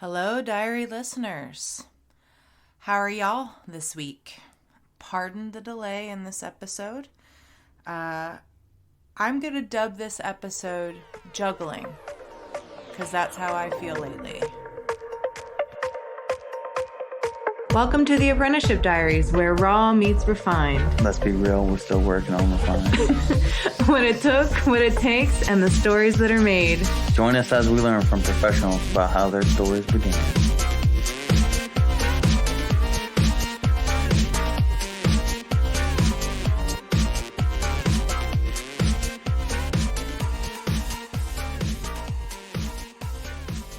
Hello, diary listeners. How are y'all this week? Pardon the delay in this episode. I'm going to dub this episode Juggling, because that's how I feel lately. Welcome to the Apprenticeship Diaries, where raw meets refined. Let's be real, we're still working on refining. What it took, what it takes, and the stories that are made. Join us as we learn from professionals about how their stories began.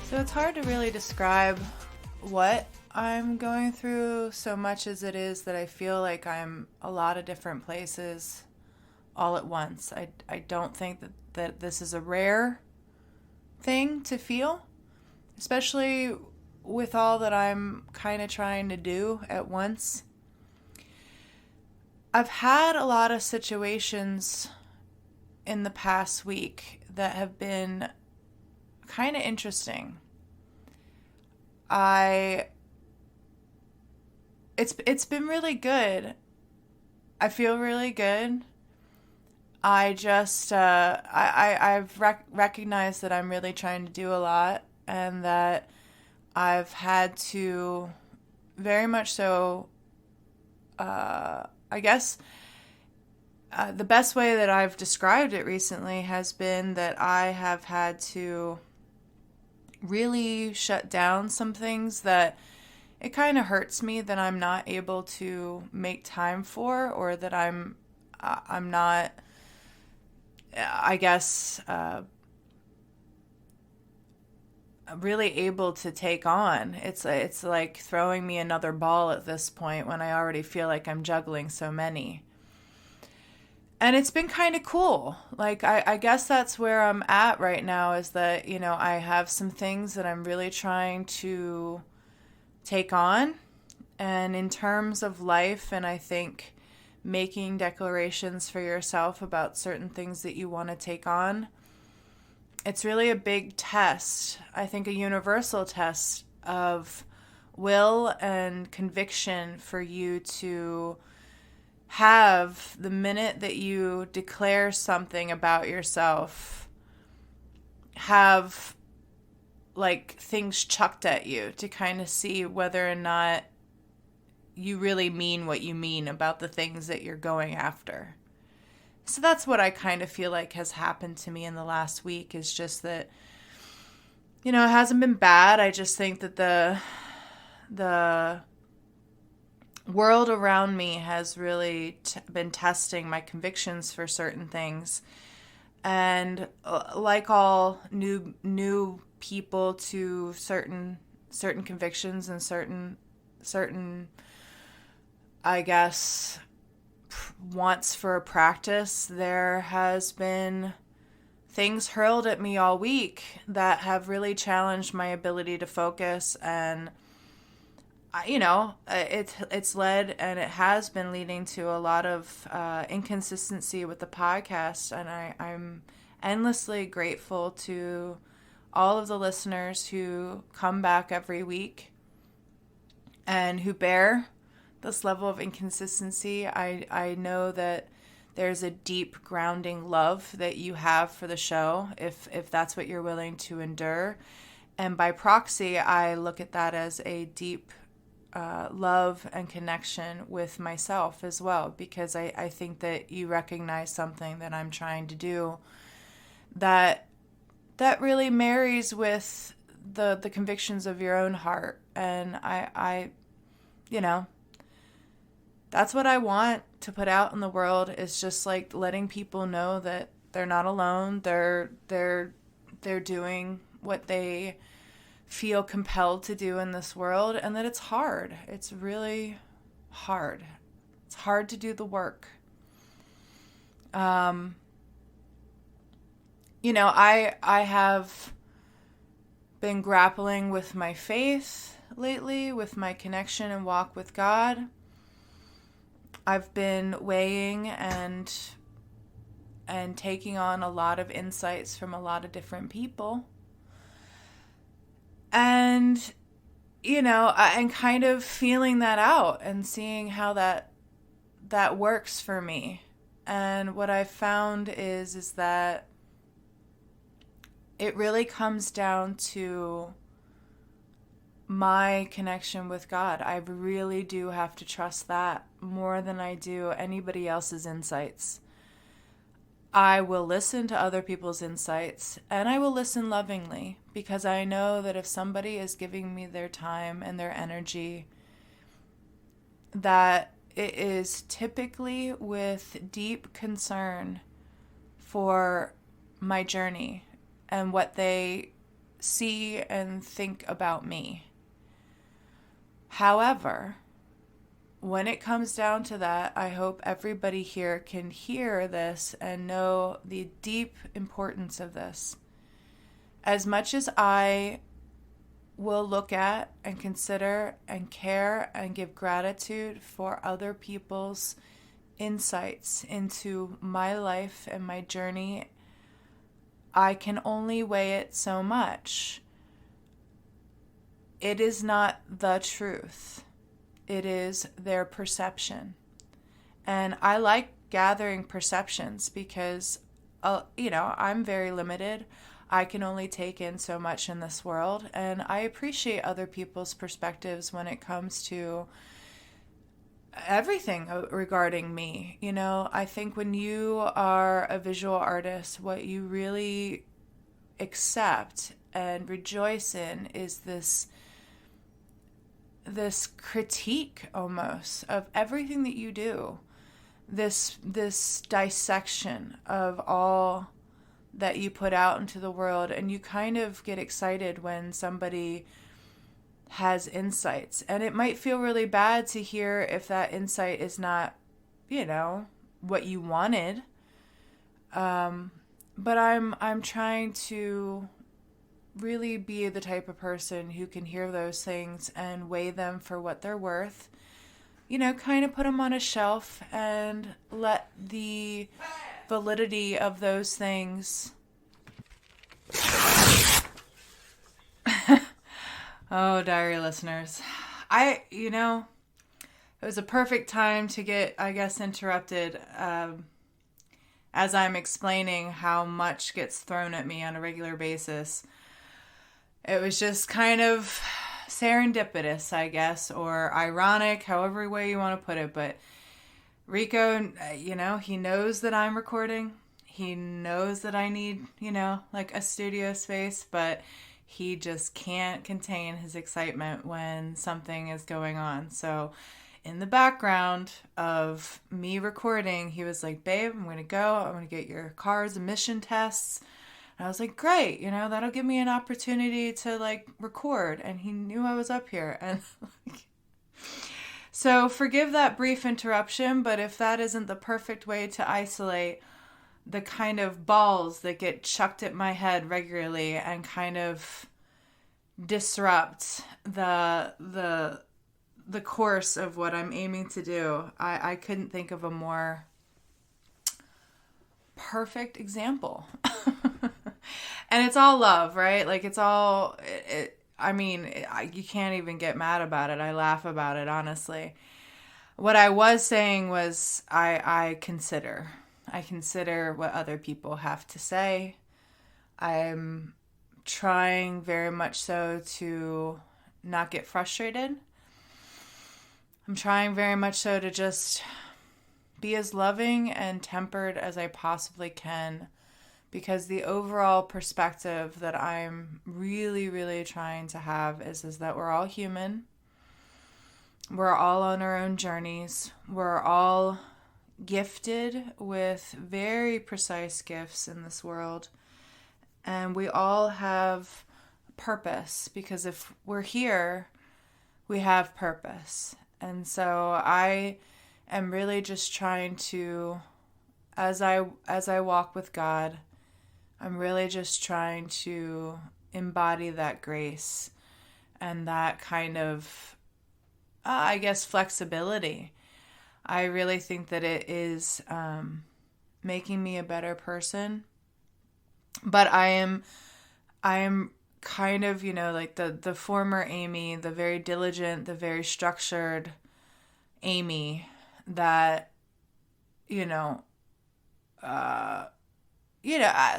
So it's hard to really describe what I'm going through so much as it is that I feel like I'm a lot of different places all at once. I don't think that this is a rare thing to feel, especially with all that I'm kind of trying to do at once. I've had a lot of situations in the past week that have been kind of interesting. It's been really good. I feel really good. I just I've recognized that I'm really trying to do a lot, and that I've had to very much so. I guess the best way that I've described it recently has been that I have had to really shut down some things that it kind of hurts me that I'm not able to make time for, or that I'm not, I guess, really able to take on. It's like throwing me another ball at this point when I already feel like I'm juggling so many. And it's been kind of cool. Like, I guess that's where I'm at right now, is that, you know, I have some things that I'm really trying to take on. And in terms of life, and I think making declarations for yourself about certain things that you want to take on, it's really a big test. I think a universal test of will and conviction for you to have the minute that you declare something about yourself, have like things chucked at you to kind of see whether or not you really mean what you mean about the things that you're going after. So that's what I kind of feel like has happened to me in the last week, is just that, you know, it hasn't been bad. I just think that the world around me has really been testing my convictions for certain things. And like all new people to certain convictions and certain I guess wants for a practice, there has been things hurled at me all week that have really challenged my ability to focus. And you know, it's led, and it has been leading to a lot of inconsistency with the podcast. And I'm endlessly grateful to all of the listeners who come back every week and who bear this level of inconsistency. I know that there's a deep grounding love that you have for the show, if that's what you're willing to endure. And by proxy, I look at that as a deep love and connection with myself as well, because I think that you recognize something that I'm trying to do that really marries with the convictions of your own heart. And I you know, that's what I want to put out in the world, is just like letting people know that they're not alone. They're doing what they feel compelled to do in this world, and that it's hard. It's really hard. It's hard to do the work. You know, I have been grappling with my faith lately, with my connection and walk with God. I've been weighing and taking on a lot of insights from a lot of different people. And And, and kind of feeling that out and seeing how that works for me. And what I've found is that it really comes down to my connection with God. I really do have to trust that more than I do anybody else's insights. I will listen to other people's insights, and I will listen lovingly, because I know that if somebody is giving me their time and their energy, that it is typically with deep concern for my journey and what they see and think about me. However, when it comes down to that, I hope everybody here can hear this and know the deep importance of this. As much as I will look at and consider and care and give gratitude for other people's insights into my life and my journey, I can only weigh it so much. It is not the truth. It is their perception. And I like gathering perceptions because, I'm very limited. I can only take in so much in this world. And I appreciate other people's perspectives when it comes to everything regarding me. I think when you are a visual artist, what you really accept and rejoice in is this critique almost of everything that you do, this dissection of all that you put out into the world, and you kind of get excited when somebody has insights, and it might feel really bad to hear if that insight is not, what you wanted, but I'm trying to really be the type of person who can hear those things and weigh them for what they're worth, kind of put them on a shelf and let the validity of those things. Oh, diary listeners, it was a perfect time to get, I guess, interrupted as I'm explaining how much gets thrown at me on a regular basis. It was just kind of serendipitous, I guess, or ironic, however way you want to put it. But Rico, he knows that I'm recording. He knows that I need, like a studio space, but he just can't contain his excitement when something is going on. So in the background of me recording, he was like, babe, I'm going to go. I'm going to get your car's emission tests. And I was like, great, that'll give me an opportunity to record. And he knew I was up here. And so forgive that brief interruption, but if that isn't the perfect way to isolate the kind of balls that get chucked at my head regularly and kind of disrupt the course of what I'm aiming to do, I couldn't think of a more perfect example. And it's all love, right? It's all, you can't even get mad about it. I laugh about it, honestly. What I was saying was I consider what other people have to say. I'm trying very much so to not get frustrated. I'm trying very much so to just be as loving and tempered as I possibly can, because the overall perspective that I'm really, really trying to have is that we're all human. We're all on our own journeys. We're all gifted with very precise gifts in this world. And we all have purpose, because if we're here, we have purpose. And so I am really just trying to, as I walk with God, I'm really just trying to embody that grace and that kind of, flexibility. I really think that it is making me a better person. But I am kind of, like the former Amy, the very diligent, the very structured Amy that,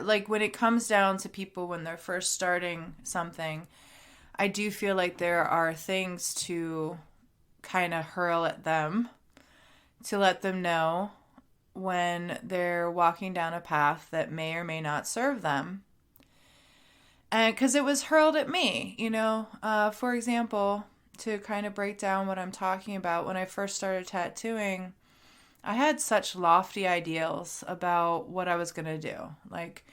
like when it comes down to people when they're first starting something, I do feel like there are things to kind of hurl at them to let them know when they're walking down a path that may or may not serve them. And because it was hurled at me, for example, to kind of break down what I'm talking about, when I first started tattooing, I had such lofty ideals about what I was going to do. Like,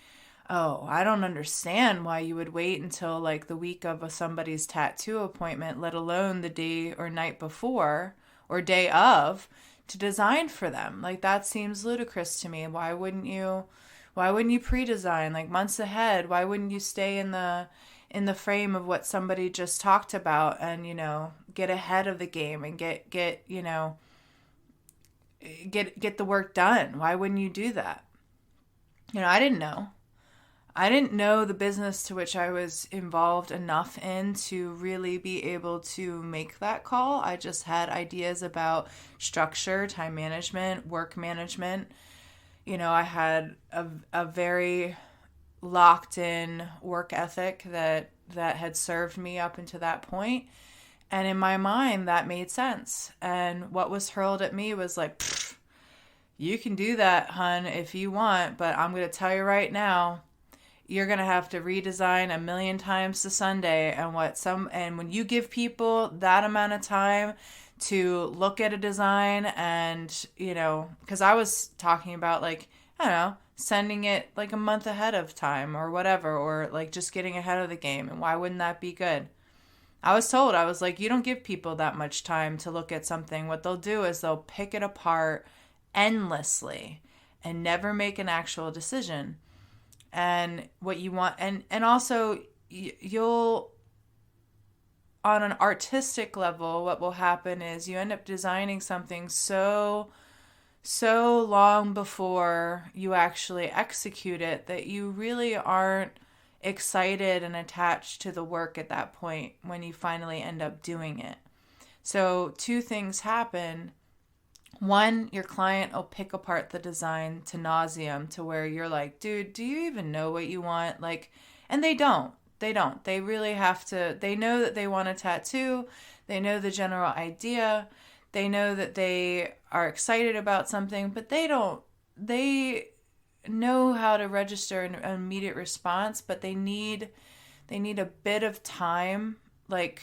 oh, I don't understand why you would wait until like the week of somebody's tattoo appointment, let alone the day or night before or day of, to design for them. Like, that seems ludicrous to me. Why wouldn't you pre-design like months ahead? Why wouldn't you stay in the frame of what somebody just talked about and, get ahead of the game and get the work done? Why wouldn't you do that? I didn't know. I didn't know the business to which I was involved enough in to really be able to make that call. I just had ideas about structure, time management, work management. I had a very locked in work ethic that had served me up until that point. And in my mind, that made sense. And what was hurled at me was like, you can do that, hun, if you want, but I'm going to tell you right now, you're going to have to redesign 1,000,000 times to Sunday. And when you give people that amount of time to look at a design and, because I was talking about like, I don't know, sending it like a month ahead of time or whatever, or like just getting ahead of the game. And why wouldn't that be good? I was told, I was like, you don't give people that much time to look at something. What they'll do is they'll pick it apart endlessly and never make an actual decision. And what you want, and also you'll, on an artistic level, what will happen is you end up designing something so long before you actually execute it that you really aren't excited and attached to the work at that point when you finally end up doing it. So 2 things happen. One, your client will pick apart the design to nauseam to where you're like, dude, do you even know what you want? Like, and they don't. They really have to. They know that they want a tattoo. They know the general idea. They know that they are excited about something, but they know how to register an immediate response, but they need a bit of time, like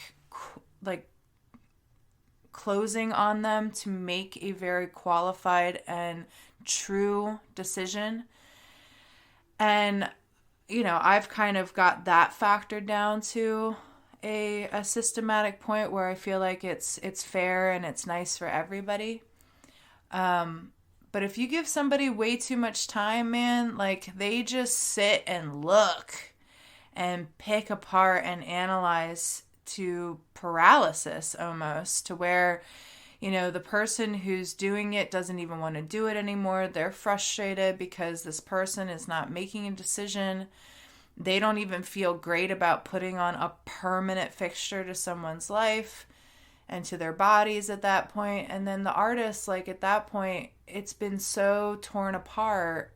closing on them to make a very qualified and true decision. And, I've kind of got that factored down to a systematic point where I feel like it's fair and it's nice for everybody. But if you give somebody way too much time, man, like they just sit and look and pick apart and analyze to paralysis almost, to where, the person who's doing it doesn't even want to do it anymore. They're frustrated because this person is not making a decision. They don't even feel great about putting on a permanent fixture to someone's life and to their bodies at that point. And then the artist, like at that point, it's been so torn apart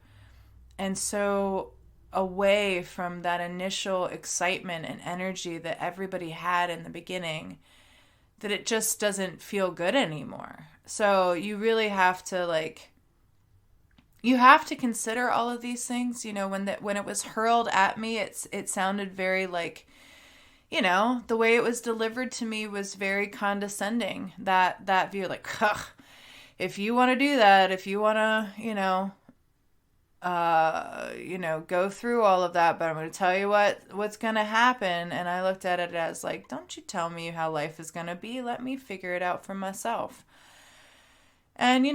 and so away from that initial excitement and energy that everybody had in the beginning that it just doesn't feel good anymore. So you really have to you have to consider all of these things. When it was hurled at me, it sounded very like, the way it was delivered to me was very condescending. That view, like, if you want to do that, if you want to, go through all of that, but I'm going to tell you what's going to happen. And I looked at it as like, don't you tell me how life is going to be. Let me figure it out for myself. And,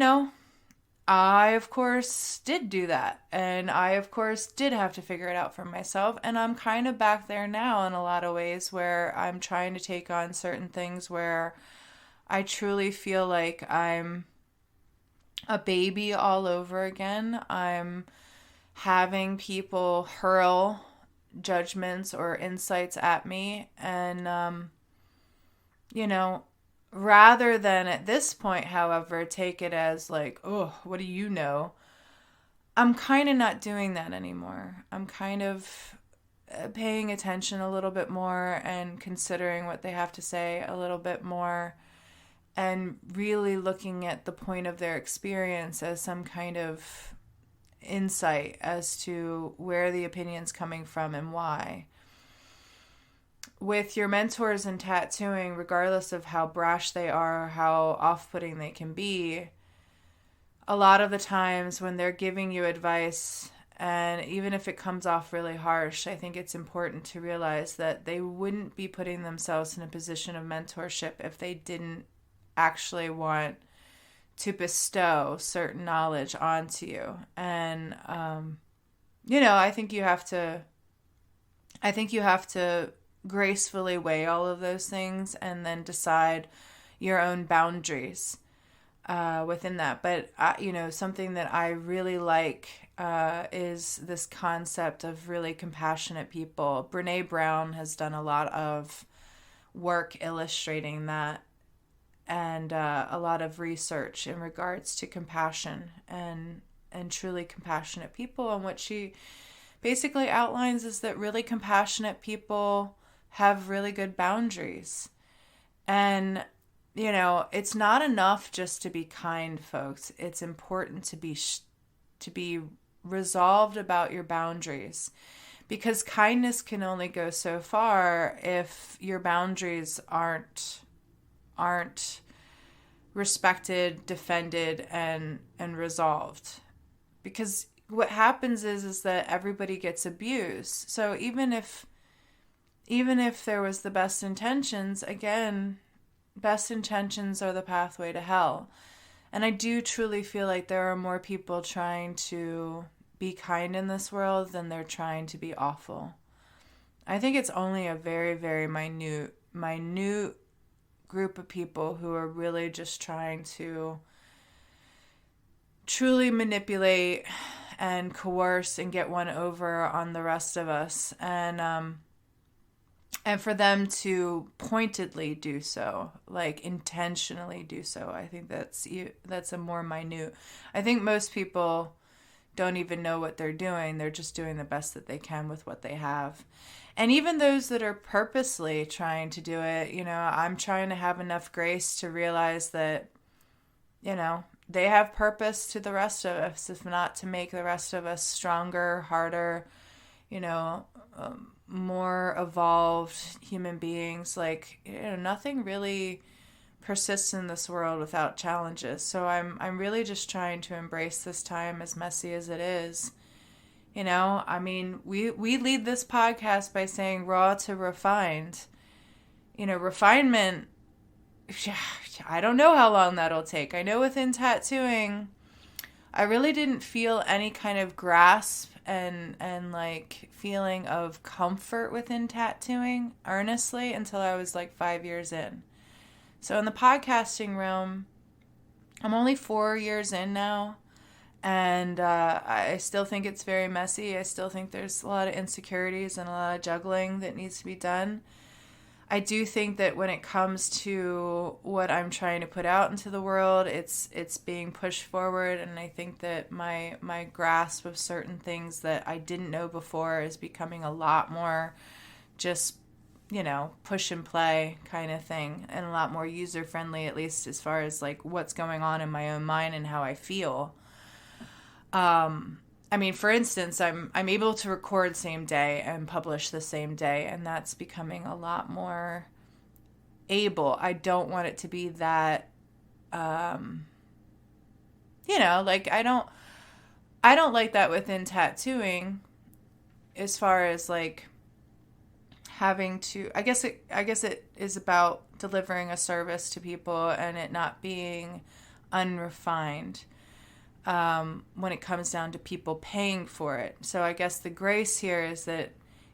I, of course, did do that. And I, of course, did have to figure it out for myself. And I'm kind of back there now in a lot of ways where I'm trying to take on certain things where I truly feel like I'm a baby all over again. I'm having people hurl judgments or insights at me. And, you know, rather than at this point, however, take it as like, oh, what do you know? I'm kind of not doing that anymore. I'm kind of paying attention a little bit more and considering what they have to say a little bit more, and really looking at the point of their experience as some kind of insight as to where the opinion's coming from and why. With your mentors in tattooing, regardless of how brash they are, how off-putting they can be, a lot of the times when they're giving you advice, and even if it comes off really harsh, I think it's important to realize that they wouldn't be putting themselves in a position of mentorship if they didn't actually want to bestow certain knowledge onto you. And, you know, I think you have to gracefully weigh all of those things and then decide your own boundaries within that. But, you know, something that I really like is this concept of really compassionate people. Brene Brown has done a lot of work illustrating that, and a lot of research in regards to compassion and truly compassionate people. And what she basically outlines is that really compassionate people have really good boundaries. And, you know, it's not enough just to be kind, folks. It's important to be resolved about your boundaries, because kindness can only go so far if your boundaries aren't respected, defended, and resolved. Because what happens is that everybody gets abused. So even if there was the best intentions, again, best intentions are the pathway to hell. And I do truly feel like there are more people trying to be kind in this world than they're trying to be awful. I think it's only a very, very minute group of people who are really just trying to truly manipulate and coerce and get one over on the rest of us. And for them to pointedly do so, like intentionally do so, I think that's a more minute. I think most people don't even know what they're doing. They're just doing the best that they can with what they have. And even those that are purposely trying to do it, you know, I'm trying to have enough grace to realize that, you know, they have purpose to the rest of us, if not to make the rest of us stronger, harder, you know, more evolved human beings. Like, you know, nothing really persists in this world without challenges. So I'm really just trying to embrace this time, as messy as it is. You know, I mean, we lead this podcast by saying raw to refined. You know, refinement, I don't know how long that'll take. I know within tattooing, I really didn't feel any kind of grasp and like feeling of comfort within tattooing earnestly until I was like 5 years in. So in the podcasting realm, I'm only 4 years in now, and I still think it's very messy. I still think there's a lot of insecurities and a lot of juggling that needs to be done. I do think that when it comes to what I'm trying to put out into the world, it's being pushed forward, and I think that my grasp of certain things that I didn't know before is becoming a lot more just, you know, push and play kind of thing, and a lot more user friendly, at least as far as like what's going on in my own mind and how I feel. I mean, for instance, I'm able to record same day and publish the same day, and that's becoming a lot more able. I don't want it to be that, you know, like I don't like that within tattooing, as far as like having to, I guess it is about delivering a service to people and it not being unrefined. When it comes down to people paying for it. So I guess the grace here is that,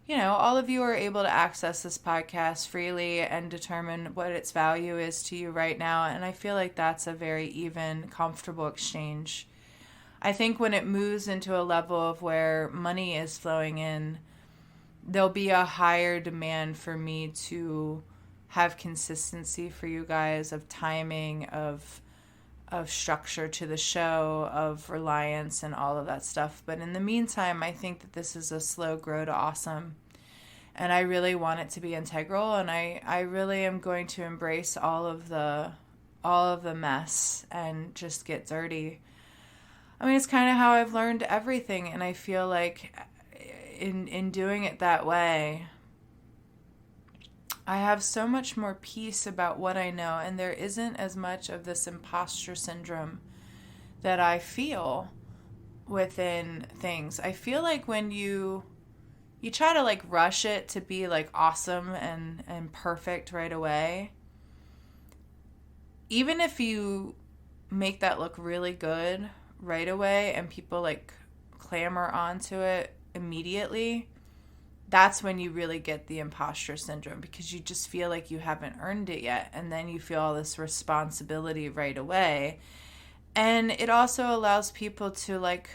you know, all of you are able to access this podcast freely and determine what its value is to you right now. And I feel like that's a very even, comfortable exchange. I think when it moves into a level of where money is flowing in, there'll be a higher demand for me to have consistency for you guys, of timing, of structure to the show, of reliance and all of that stuff. But in the meantime, I think that this is a slow grow to awesome. And I really want it to be integral, and I really am going to embrace all of the mess and just get dirty. I mean, it's kind of how I've learned everything, and I feel like in doing it that way, I have so much more peace about what I know, and there isn't as much of this imposter syndrome that I feel within things. I feel like when you try to like rush it to be like awesome and perfect right away, even if you make that look really good right away and people like clamor onto it immediately, that's when you really get the imposter syndrome, because you just feel like you haven't earned it yet, and then you feel all this responsibility right away. And it also allows people to like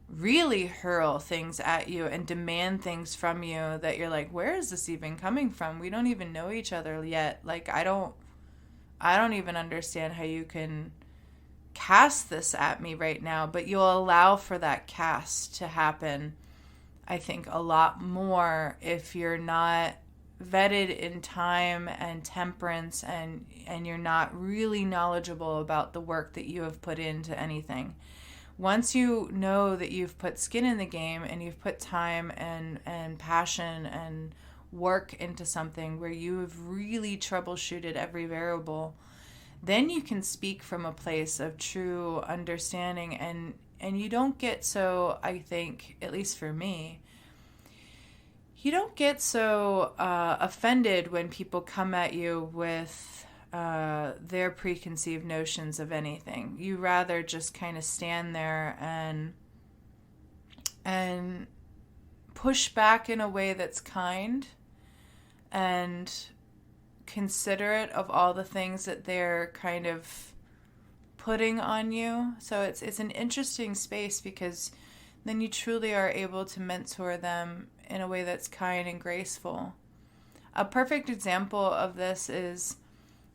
really hurl things at you and demand things from you that you're like, where is this even coming from? We don't even know each other yet. Like, I don't even understand how you can cast this at me right now. But you'll allow for that cast to happen, I think, a lot more if you're not vetted in time and temperance, and you're not really knowledgeable about the work that you have put into anything. Once you know that you've put skin in the game and you've put time and passion and work into something where you have really troubleshooted every variable, then you can speak from a place of true understanding, and you don't get so, I think, at least for me, you don't get so offended when people come at you with their preconceived notions of anything. You rather just kind of stand there and push back in a way that's kind and considerate of all the things that they're kind of putting on you. So it's an interesting space, because then you truly are able to mentor them in a way that's kind and graceful. A perfect example of this is,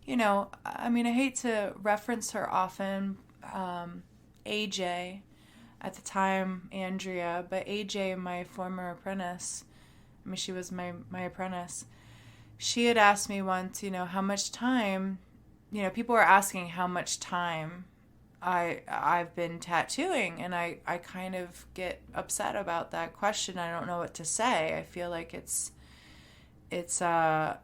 I mean, I hate to reference her often, AJ, at the time Andrea, but AJ, my former apprentice, I mean, she was my apprentice. She had asked me once, how much time, people were asking how much time I've been tattooing, and I kind of get upset about that question. I don't know what to say. I feel like it's a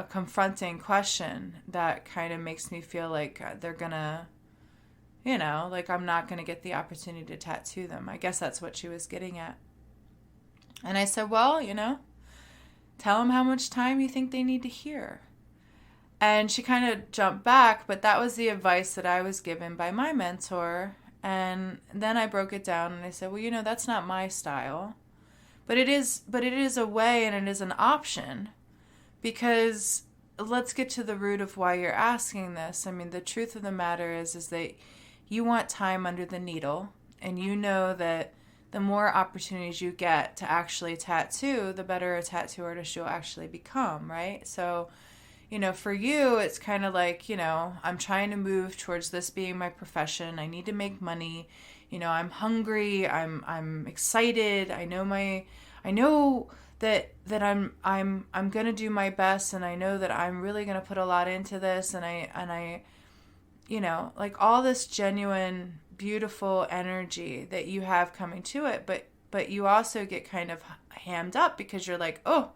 confronting question that kind of makes me feel like they're gonna, like I'm not gonna get the opportunity to tattoo them. I guess that's what she was getting at. And I said, well, tell them how much time you think they need to hear. And she kind of jumped back, but that was the advice that I was given by my mentor. And then I broke it down and I said, well, that's not my style. But it is a way, and it is an option, because let's get to the root of why you're asking this. I mean, the truth of the matter is that you want time under the needle, and you know that the more opportunities you get to actually tattoo, the better a tattoo artist you'll actually become, right? So, for you, it's kind of like, I'm trying to move towards this being my profession. I need to make money. I'm hungry. I'm excited. I know that I'm going to do my best, and I know that I'm really going to put a lot into this, and I like all this genuine, beautiful energy that you have coming to it, but you also get kind of hammed up because you're like, oh,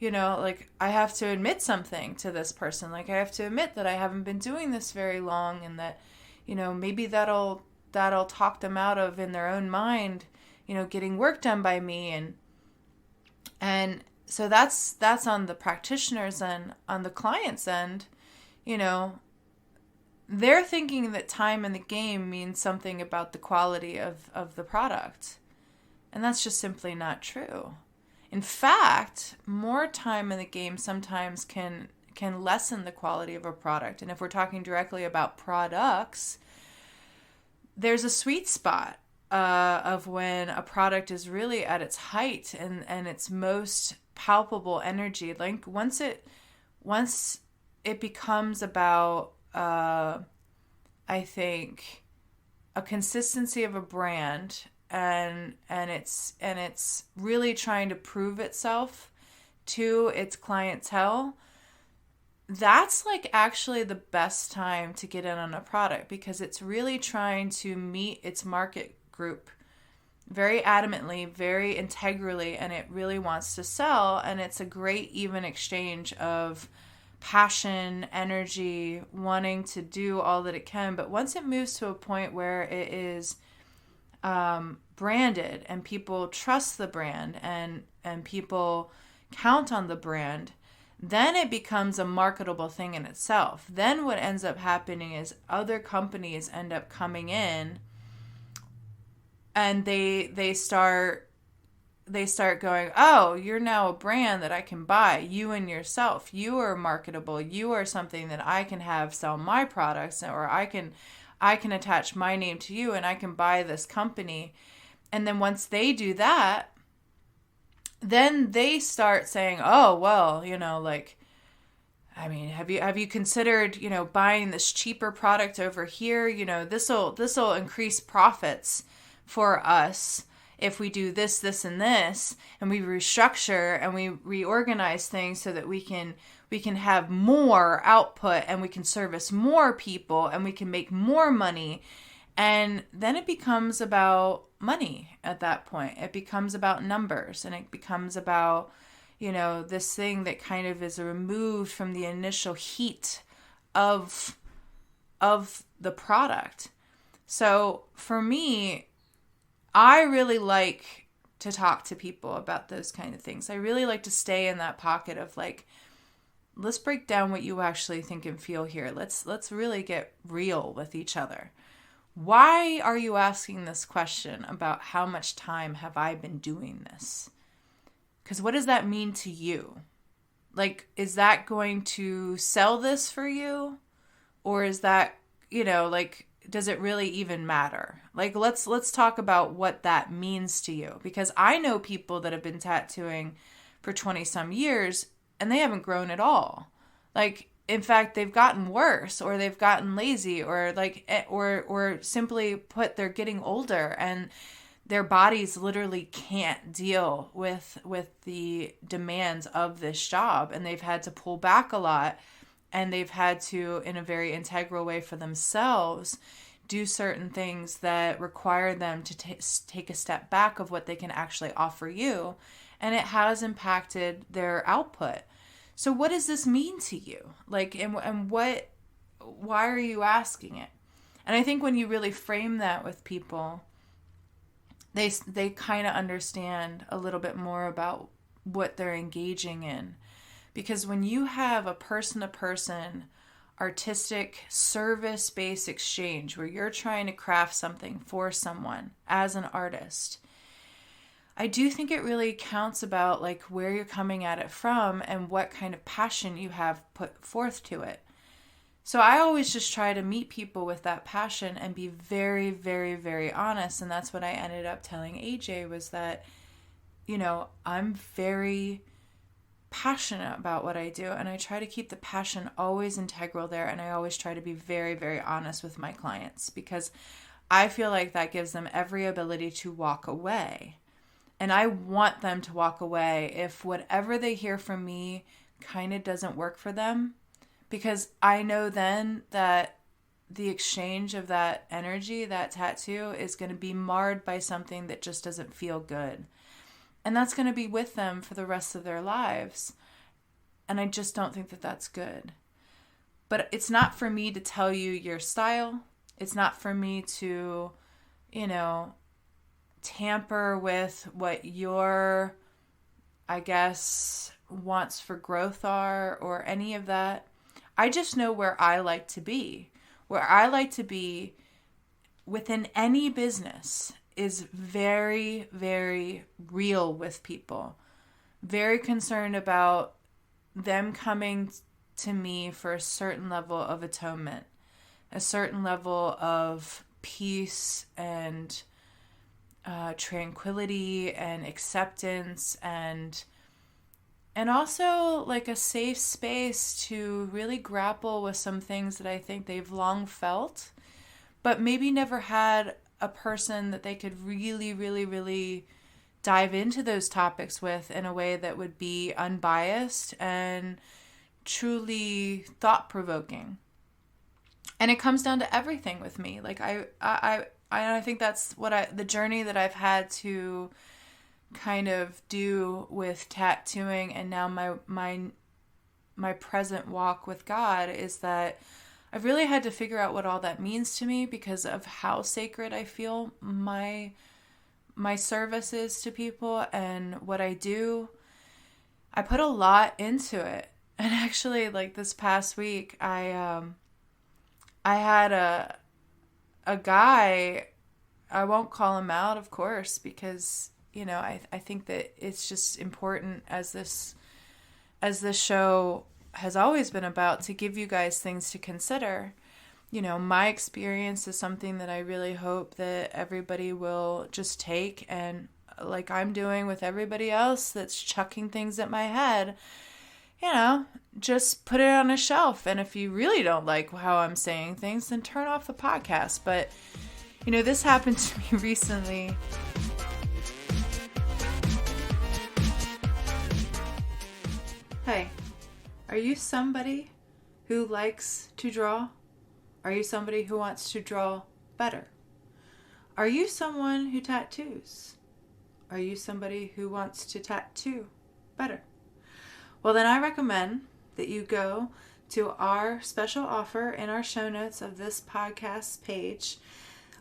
like I have to admit something to this person. Like I have to admit that I haven't been doing this very long, and that, maybe that'll talk them out of, in their own mind, getting work done by me. And so that's on the practitioner's end. On the client's end, they're thinking that time in the game means something about the quality of the product. And that's just simply not true. In fact, more time in the game sometimes can lessen the quality of a product. And if we're talking directly about products, there's a sweet spot of when a product is really at its height and its most palpable energy. Like once it becomes about, I think, a consistency of a brand, and it's really trying to prove itself to its clientele, that's like actually the best time to get in on a product, because it's really trying to meet its market group very adamantly, very integrally, and it really wants to sell. And it's a great even exchange of passion, energy, wanting to do all that it can. But once it moves to a point where it is branded and people trust the brand and people count on the brand, then it becomes a marketable thing in itself. Then what ends up happening is other companies end up coming in, and they start going, oh, you're now a brand that I can buy. You and yourself, you are marketable. You are something that I can have sell my products, or I can attach my name to you, and I can buy this company. And then once they do that, then they start saying, oh, well, like, I mean, have you considered, buying this cheaper product over here? This'll increase profits for us if we do this, this, and this, and we restructure and we reorganize things so that we can have more output, and we can service more people, and we can make more money. And then it becomes about money at that point. It becomes about numbers, and it becomes about, this thing that kind of is removed from the initial heat of the product. So for me, I really like to talk to people about those kind of things. I really like to stay in that pocket of like, let's break down what you actually think and feel here. Let's really get real with each other. Why are you asking this question about how much time have I been doing this? Because what does that mean to you? Like, is that going to sell this for you? Or is that, does it really even matter? Like, let's talk about what that means to you. Because I know people that have been tattooing for 20 some years, and they haven't grown at all. Like, in fact, they've gotten worse, or they've gotten lazy, or or simply put, they're getting older, and their bodies literally can't deal with the demands of this job, and they've had to pull back a lot, and they've had to, in a very integral way for themselves, do certain things that require them to take a step back of what they can actually offer you, and it has impacted their output. So what does this mean to you? Like, and why are you asking it? And I think when you really frame that with people, they kind of understand a little bit more about what they're engaging in. Because when you have a person-to-person artistic service-based exchange where you're trying to craft something for someone as an artist, I do think it really counts about like where you're coming at it from and what kind of passion you have put forth to it. So I always just try to meet people with that passion and be very, very, very honest. And that's what I ended up telling AJ, was that, I'm very passionate about what I do, and I try to keep the passion always integral there. And I always try to be very, very honest with my clients, because I feel like that gives them every ability to walk away. And I want them to walk away if whatever they hear from me kind of doesn't work for them, because I know then that the exchange of that energy, that tattoo, is going to be marred by something that just doesn't feel good. And that's going to be with them for the rest of their lives. And I just don't think that that's good. But it's not for me to tell you your style. It's not for me to, tamper with what your, I guess, wants for growth are, or any of that. I just know where I like to be. Where I like to be within any business is very, very real with people. Very concerned about them coming to me for a certain level of atonement, a certain level of peace and tranquility and acceptance and and also like a safe space to really grapple with some things that I think they've long felt, but maybe never had a person that they could really, really, really dive into those topics with in a way that would be unbiased and truly thought-provoking. And it comes down to everything with me. Like I think that's what the journey that I've had to kind of do with tattooing, and now my present walk with God, is that I've really had to figure out what all that means to me because of how sacred I feel my service is to people and what I do. I put a lot into it. And actually, like this past week, I had a guy, I won't call him out, of course, because, you know, I think that it's just important, as this show has always been about, to give you guys things to consider. You know, my experience is something that I really hope that everybody will just take, and like I'm doing with everybody else that's chucking things at my head, you know, just put it on a shelf. And if you really don't like how I'm saying things, then turn off the podcast. But, you know, this happened to me recently. Hey, are you somebody who likes to draw? Are you somebody who wants to draw better? Are you someone who tattoos? Are you somebody who wants to tattoo better? Well, then I recommend that you go to our special offer in our show notes of this podcast page.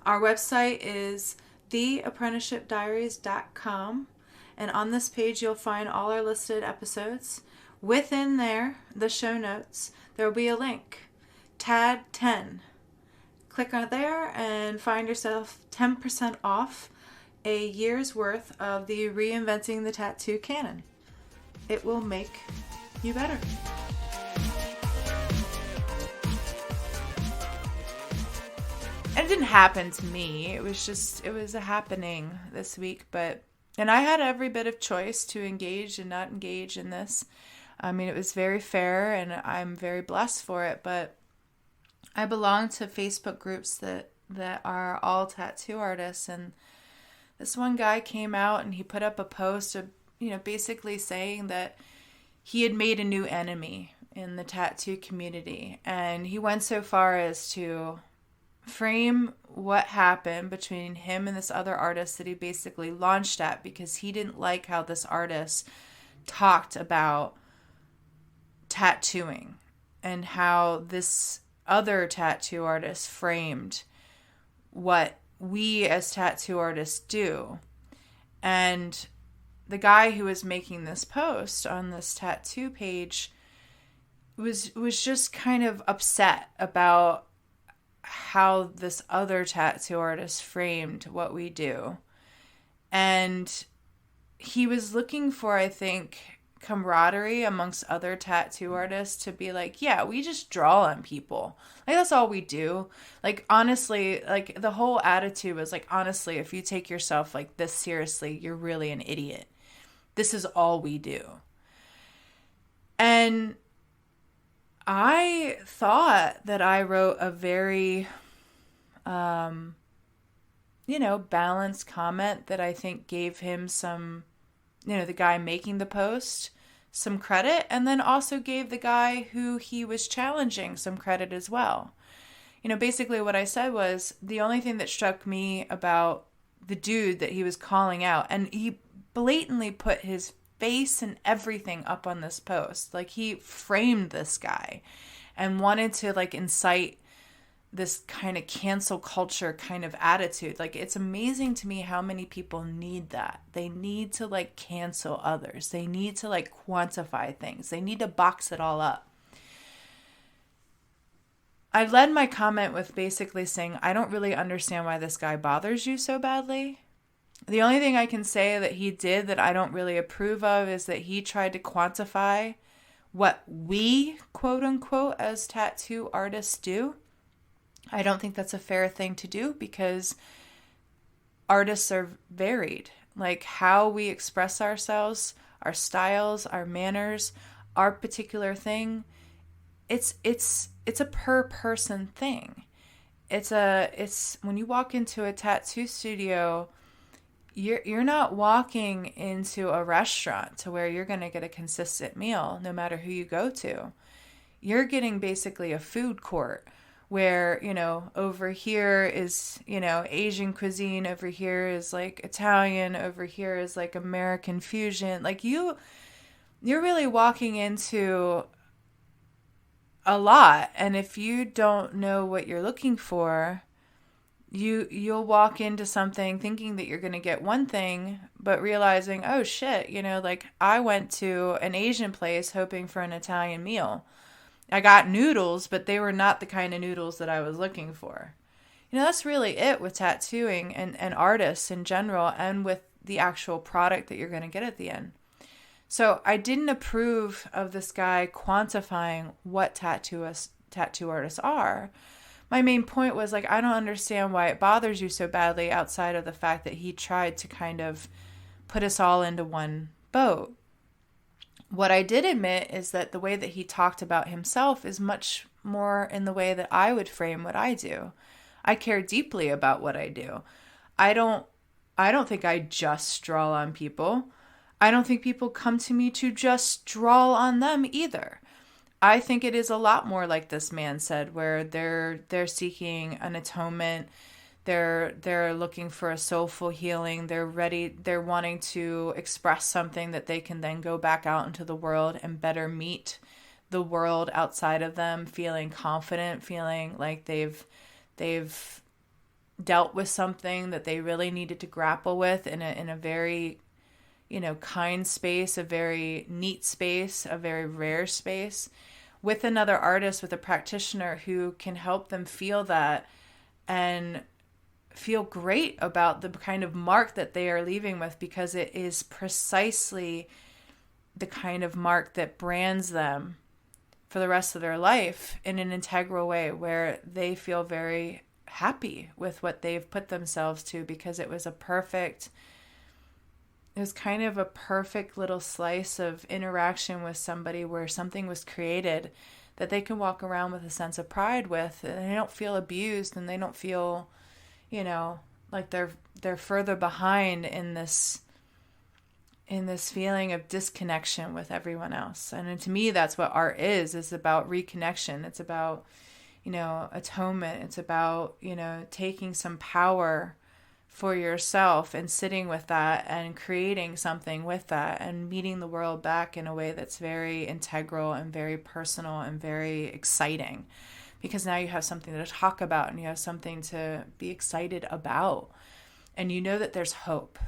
Our website is theapprenticeshipdiaries.com, and on this page you'll find all our listed episodes. Within there, the show notes, there will be a link, TAD 10. Click on there and find yourself 10% off a year's worth of the Reinventing the Tattoo canon. It will make you better. And it didn't happen to me. It was a happening this week, and I had every bit of choice to engage and not engage in this. I mean, it was very fair, and I'm very blessed for it, but I belong to Facebook groups that are all tattoo artists, and this one guy came out and he put up a post of, you know, basically saying that he had made a new enemy in the tattoo community, and he went so far as to frame what happened between him and this other artist that he basically launched at because he didn't like how this artist talked about tattooing and how this other tattoo artist framed what we as tattoo artists do. And the guy who was making this post on this tattoo page was just kind of upset about how this other tattoo artist framed what we do. And he was looking for, I think, camaraderie amongst other tattoo artists to be like, yeah, we just draw on people. Like, that's all we do. Like, honestly, like, the whole attitude was like, honestly, if you take yourself like this seriously, you're really an idiot. This is all we do. And I thought that I wrote a very, balanced comment that I think gave him some, the guy making the post, some credit, and then also gave the guy who he was challenging some credit as well. Basically what I said was, the only thing that struck me about the dude that he was calling out, and he blatantly put his face and everything up on this post. Like, he framed this guy and wanted to, like, incite this kind of cancel culture kind of attitude. Like, it's amazing to me how many people need that. They need to, like, cancel others. They need to, like, quantify things. They need to box it all up. I led my comment with basically saying, I don't really understand why this guy bothers you so badly. The only thing I can say that he did that I don't really approve of is that he tried to quantify what we, quote unquote, as tattoo artists do. I don't think that's a fair thing to do because artists are varied. Like, how we express ourselves our styles, our manners, our particular thing. It's a per person thing. It's when you walk into a tattoo studio, you're not walking into a restaurant to where you're going to get a consistent meal no matter who you go to. You're getting basically a food court where, over here is, Asian cuisine, over here is like Italian, over here is like American fusion. Like you're really walking into a lot. And if you don't know what you're looking for, you'll walk into something thinking that you're going to get one thing, but realizing, oh shit, like I went to an Asian place hoping for an Italian meal. I got noodles, but they were not the kind of noodles that I was looking for. That's really it with tattooing and artists in general, and with the actual product that you're going to get at the end. So I didn't approve of this guy quantifying what tattoo artists are. My main point was like, I don't understand why it bothers you so badly outside of the fact that he tried to kind of put us all into one boat. What I did admit is that the way that he talked about himself is much more in the way that I would frame what I do. I care deeply about what I do. I don't think I just draw on people. I don't think people come to me to just draw on them either. I think it is a lot more like this man said, where they're seeking an atonement. They're looking for a soulful healing. They're wanting to express something that they can then go back out into the world and better meet the world outside of them, feeling confident, feeling like they've dealt with something that they really needed to grapple with in a very kind space, a very neat space, a very rare space, with another artist, with a practitioner who can help them feel that and feel great about the kind of mark that they are leaving with, because it is precisely the kind of mark that brands them for the rest of their life in an integral way, where they feel very happy with what they've put themselves to, because it was kind of a perfect little slice of interaction with somebody where something was created that they can walk around with a sense of pride with, and they don't feel abused, and they don't feel, like they're further behind in this feeling of disconnection with everyone else. And to me, that's what art is about reconnection. It's about, atonement. It's about, taking some power for yourself and sitting with that and creating something with that and meeting the world back in a way that's very integral and very personal and very exciting, because now you have something to talk about and you have something to be excited about, and that there's hope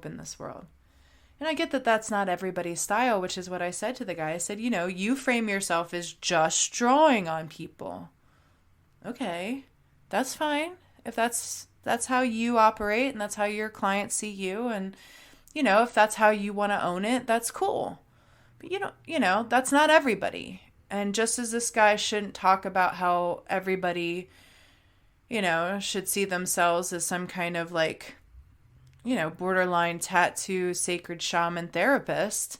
in this world. And I get that that's not everybody's style, which is what I said to the guy. I said, you frame yourself as just drawing on people. Okay, that's fine. If that's how you operate and that's how your clients see you, and if that's how you want to own it, that's cool. But that's not everybody. And just as this guy shouldn't talk about how everybody should see themselves as some kind of like borderline tattoo sacred shaman therapist,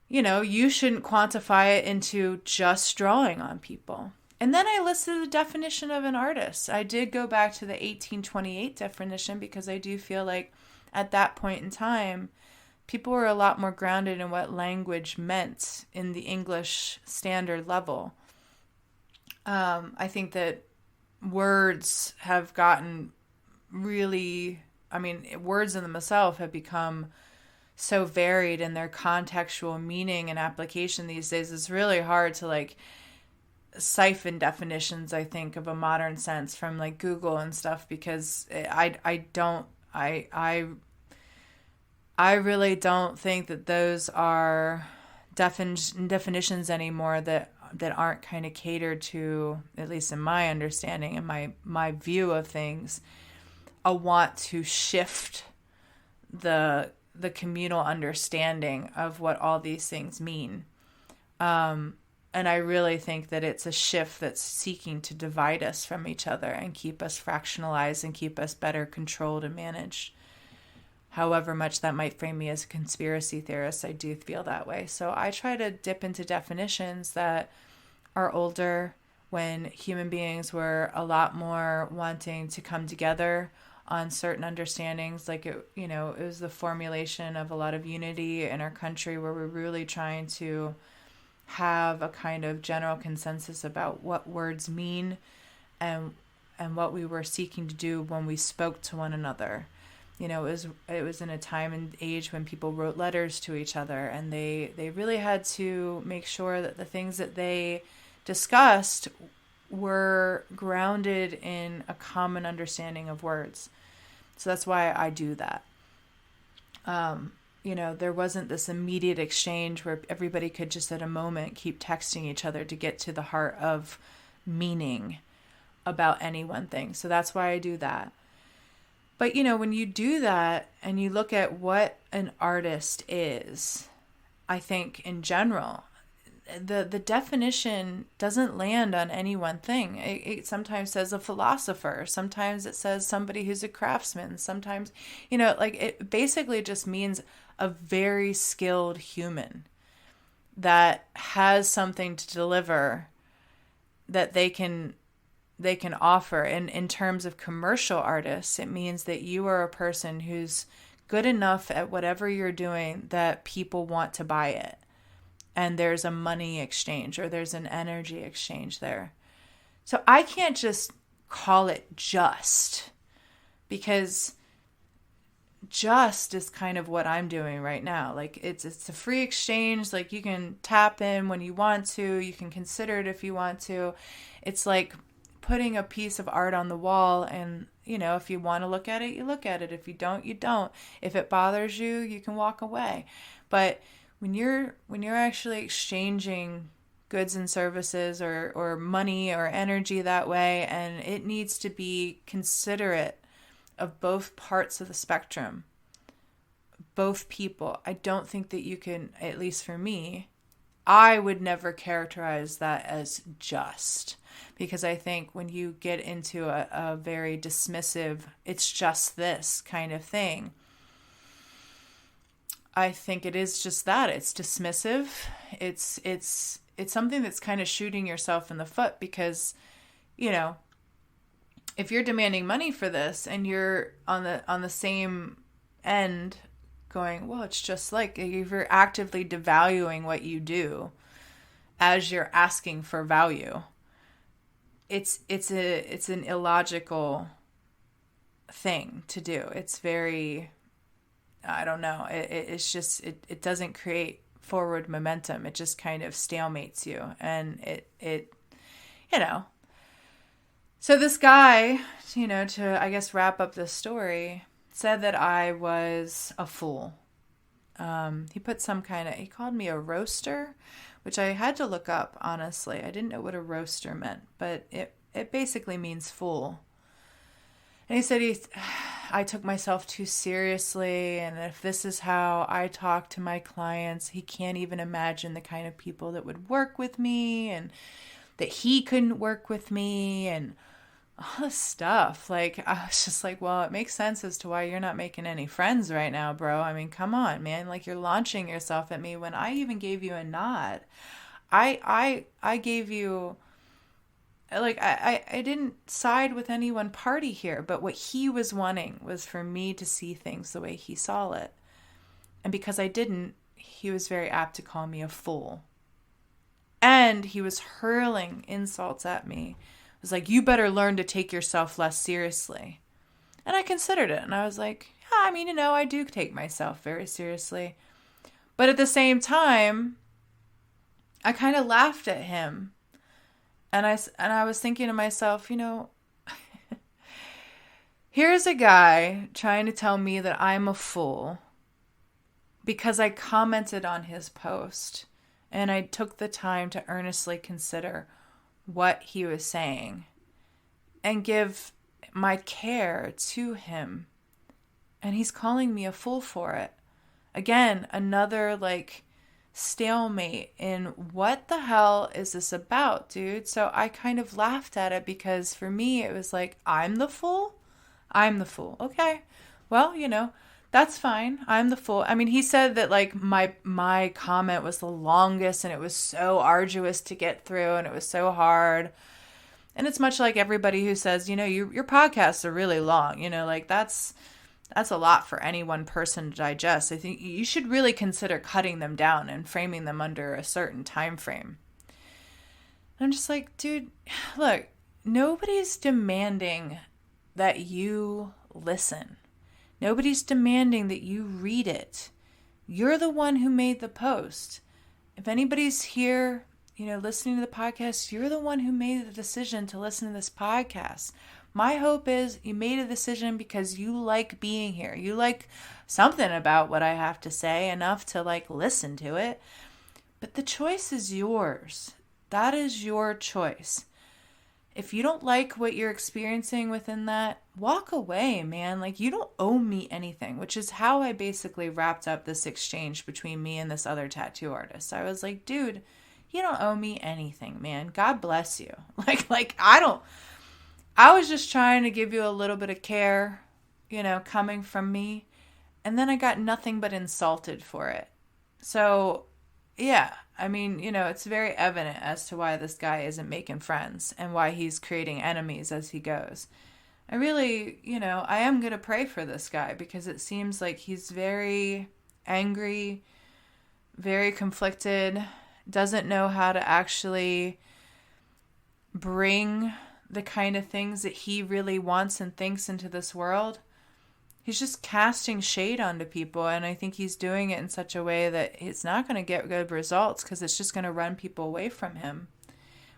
you shouldn't quantify it into just drawing on people. And then I listed the definition of an artist. I did go back to the 1828 definition, because I do feel like at that point in time, people were a lot more grounded in what language meant in the English standard level. I think that words have gotten really, words in themselves have become so varied in their contextual meaning and application these days. It's really hard to siphon definitions, I think, of a modern sense from Google and stuff, because I really don't think that those are definitions anymore that aren't kind of catered to, at least in my understanding and my view of things, a want to shift the communal understanding of what all these things mean. And I really think that it's a shift that's seeking to divide us from each other and keep us fractionalized and keep us better controlled and managed. however much that might frame me as a conspiracy theorist, I do feel that way. So I try to dip into definitions that are older, when human beings were a lot more wanting to come together on certain understandings. Like it was the formulation of a lot of unity in our country, where we're really trying to have a kind of general consensus about what words mean and what we were seeking to do when we spoke to one another. It was in a time and age when people wrote letters to each other, and they really had to make sure that the things that they discussed were grounded in a common understanding of words. So that's why I do that. There wasn't this immediate exchange where everybody could just at a moment keep texting each other to get to the heart of meaning about any one thing. So that's why I do that. But, when you do that and you look at what an artist is, I think in general, the definition doesn't land on any one thing. It sometimes says a philosopher. Sometimes it says somebody who's a craftsman. Sometimes, it basically just means a very skilled human that has something to deliver that they can offer. And in terms of commercial artists, it means that you are a person who's good enough at whatever you're doing that people want to buy it. And there's a money exchange, or there's an energy exchange there. So I can't just call it just, because just is kind of what I'm doing right now. Like it's a free exchange. Like you can tap in when you want to, you can consider it if you want to. It's like putting a piece of art on the wall, and if you want to look at it, you look at it. If you don't, you don't. If it bothers you, you can walk away. But when you're actually exchanging goods and services or money or energy that way, and it needs to be considerate of both parts of the spectrum, both people, I don't think that you can, at least for me, I would never characterize that as just, because I think when you get into a very dismissive, it's just this kind of thing, I think it is just that. It's dismissive. It's something that's kind of shooting yourself in the foot, because, if you're demanding money for this and you're on the same end going, well, it's just like, if you're actively devaluing what you do as you're asking for value, it's an illogical thing to do. It's very, I don't know. It's just, it doesn't create forward momentum. It just kind of stalemates you. And it So this guy, to, I guess, wrap up this story, said that I was a fool. He put he called me a roaster, which I had to look up, honestly. I didn't know what a roaster meant, but it basically means fool. And he said I took myself too seriously, and if this is how I talk to my clients, he can't even imagine the kind of people that would work with me, and that he couldn't work with me, and all this stuff. Like, I was just like, well, it makes sense as to why you're not making any friends right now, bro. I mean, come on, man. Like, you're launching yourself at me when I even gave you a nod. I gave you... Like, I didn't side with any one party here, but what he was wanting was for me to see things the way he saw it. And because I didn't, he was very apt to call me a fool. And he was hurling insults at me. It was like, you better learn to take yourself less seriously. And I considered it, and I was like, yeah, I mean, I do take myself very seriously. But at the same time, I kind of laughed at him. And I was thinking to myself, here's a guy trying to tell me that I'm a fool because I commented on his post and I took the time to earnestly consider what he was saying and give my care to him. And he's calling me a fool for it. Again, another stalemate in what the hell is this about, dude? So I kind of laughed at it because for me it was like, I'm the fool? I'm the fool. Okay. Well, That's fine. I'm the fool. I mean, he said that like my comment was the longest and it was so arduous to get through and it was so hard. And it's much like everybody who says, your podcasts are really long, like that's a lot for any one person to digest. I think you should really consider cutting them down and framing them under a certain time frame. And I'm just like, dude, look, nobody's demanding that you listen. Nobody's demanding that you read it. You're the one who made the post. If anybody's here, listening to the podcast, you're the one who made the decision to listen to this podcast. My hope is you made a decision because you like being here. You like something about what I have to say enough to like listen to it. But the choice is yours. That is your choice. If you don't like what you're experiencing within that, walk away, man. Like, you don't owe me anything, which is how I basically wrapped up this exchange between me and this other tattoo artist. I was like, dude, you don't owe me anything, man. God bless you. I was just trying to give you a little bit of care, coming from me. And then I got nothing but insulted for it. So, yeah, I mean, it's very evident as to why this guy isn't making friends and why he's creating enemies as he goes. I really, I am going to pray for this guy because it seems like he's very angry, very conflicted, doesn't know how to actually bring the kind of things that he really wants and thinks into this world. He's just casting shade onto people, and I think he's doing it in such a way that it's not going to get good results because it's just going to run people away from him,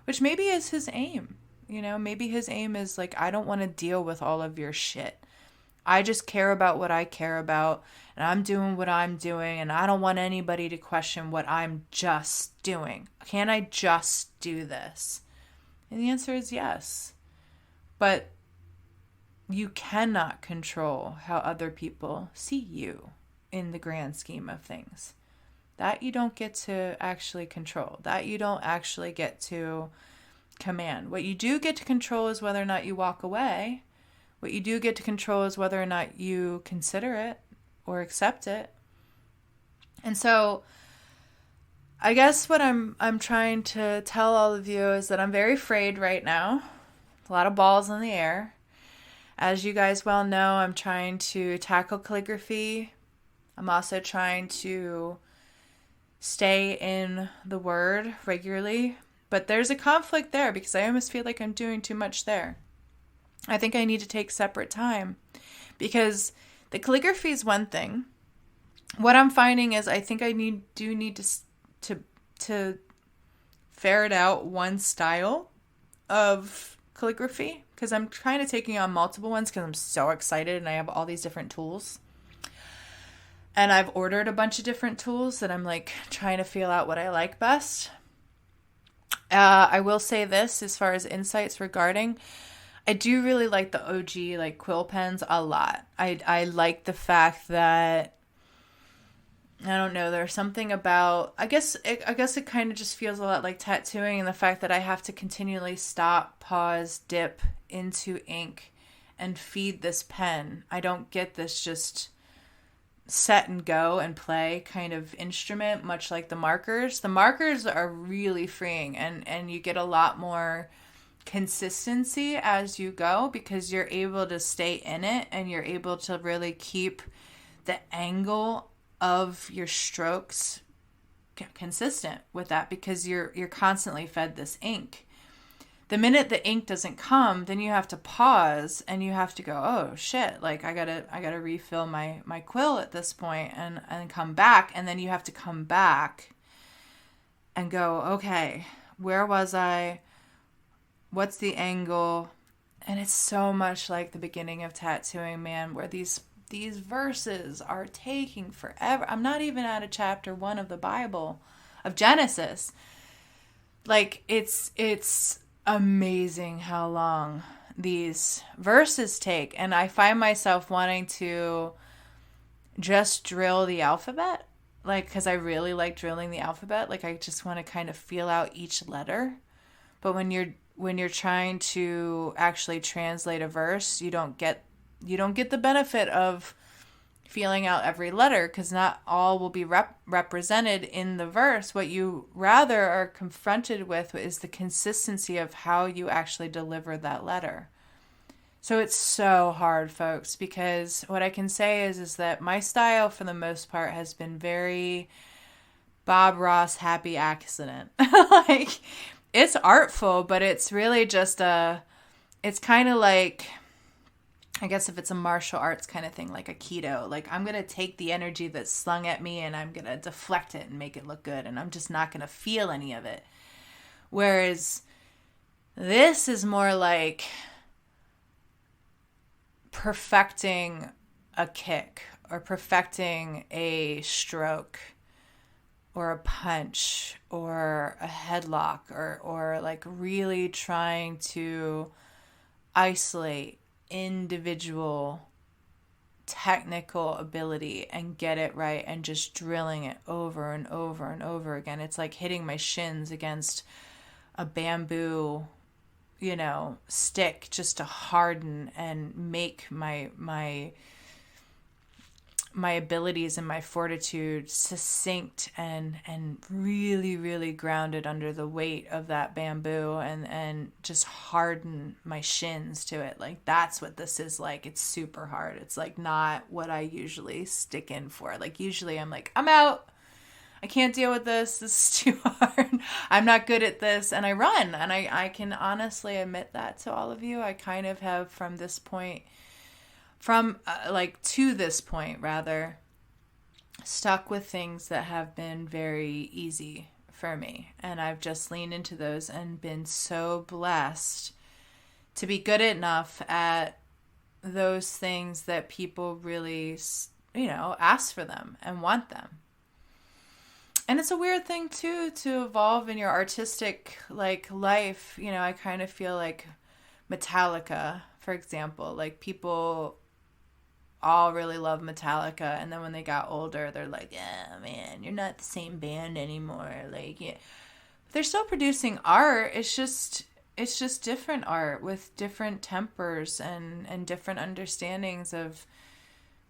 which maybe is his aim. Maybe his aim is like, I don't want to deal with all of your shit. I just care about what I care about, and I'm doing what I'm doing, and I don't want anybody to question what I'm just doing. Can I just do this? And the answer is yes. But you cannot control how other people see you in the grand scheme of things. That you don't get to actually control. That you don't actually get to command. What you do get to control is whether or not you walk away. What you do get to control is whether or not you consider it or accept it. And so I guess what I'm trying to tell all of you is that I'm very afraid right now. A lot of balls in the air. As you guys well know, I'm trying to tackle calligraphy. I'm also trying to stay in the Word regularly. But there's a conflict there because I almost feel like I'm doing too much there. I think I need to take separate time because the calligraphy is one thing. What I'm finding is I think I do need to ferret out one style of calligraphy because I'm kind of taking on multiple ones because I'm so excited and I have all these different tools. And I've ordered a bunch of different tools that I'm like trying to feel out what I like best. I will say this as far as insights regarding, I do really like the OG like quill pens a lot. I like the fact that, I don't know, there's something about, I guess it kind of just feels a lot like tattooing and the fact that I have to continually stop, pause, dip into ink and feed this pen. I don't get this just set and go and play kind of instrument, much like the markers. The markers are really freeing and you get a lot more consistency as you go because you're able to stay in it and you're able to really keep the angle of your strokes consistent with that because you're constantly fed this ink. The minute the ink doesn't come, then you have to pause and you have to go, oh shit, like I gotta refill my quill at this point and come back. And then you have to come back and go, okay, where was I? What's the angle? And it's so much like the beginning of tattooing, man, where these verses are taking forever. I'm not even at a chapter 1 of the Bible, of Genesis. Like it's amazing how long these verses take. And I find myself wanting to just drill the alphabet, like, because I really like drilling the alphabet. Like, I just want to kind of feel out each letter. But when you're trying to actually translate a verse, you don't get the benefit of feeling out every letter, because not all will be represented in the verse. What you rather are confronted with is the consistency of how you actually deliver that letter. So it's so hard, folks, because what I can say is that my style, for the most part, has been very Bob Ross happy accident. Like, it's artful, but it's really just it's kind of like, I guess if it's a martial arts kind of thing, like Aikido, like I'm going to take the energy that's slung at me and I'm going to deflect it and make it look good. And I'm just not going to feel any of it. Whereas this is more like perfecting a kick or perfecting a stroke or a punch or a headlock, or like really trying to isolate individual technical ability and get it right, and just drilling it over and over and over again. It's like hitting my shins against a bamboo, stick, just to harden and make my abilities and my fortitude succinct and really, really grounded under the weight of that bamboo, and just harden my shins to it. Like, that's what this is like. It's super hard. It's like not what I usually stick in for. Like, usually I'm like, I'm out. I can't deal with this. This is too hard. I'm not good at this. And I run. And I can honestly admit that to all of you. I kind of have to this point, rather, stuck with things that have been very easy for me. And I've just leaned into those and been so blessed to be good enough at those things that people really, ask for them and want them. And it's a weird thing, too, to evolve in your artistic, life. I kind of feel like Metallica, for example. Like, people all really love Metallica, and then when they got older, they're like, yeah, man, you're not the same band anymore. Like, yeah. But they're still producing art. It's just different art with different tempers and different understandings of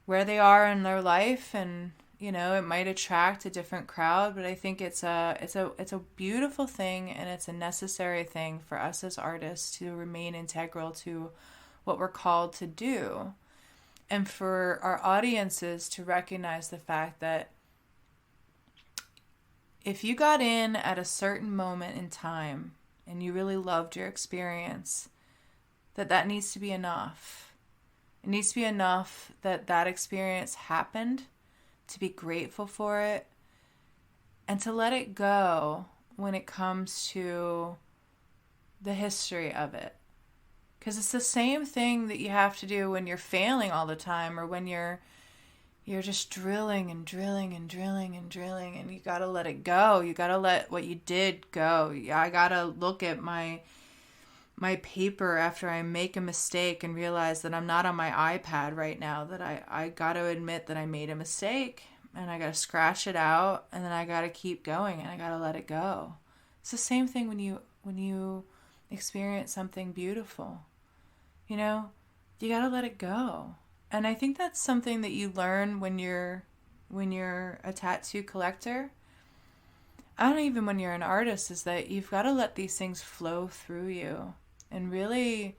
where they are in their life, and it might attract a different crowd, but I think it's a beautiful thing, and it's a necessary thing for us as artists to remain integral to what we're called to do, and for our audiences to recognize the fact that if you got in at a certain moment in time and you really loved your experience, that needs to be enough. It needs to be enough that experience happened, to be grateful for it, and to let it go when it comes to the history of it. Because it's the same thing that you have to do when you're failing all the time, or when you're just drilling and drilling and drilling and drilling, and you got to let it go. You got to let what you did go. I got to look at my paper after I make a mistake and realize that I'm not on my iPad right now, that I got to admit that I made a mistake, and I got to scratch it out, and then I got to keep going, and I got to let it go. It's the same thing when you experience something beautiful. You got to let it go. And I think that's something that you learn when you're a tattoo collector. I don't know, even when you're an artist, is that you've got to let these things flow through you and really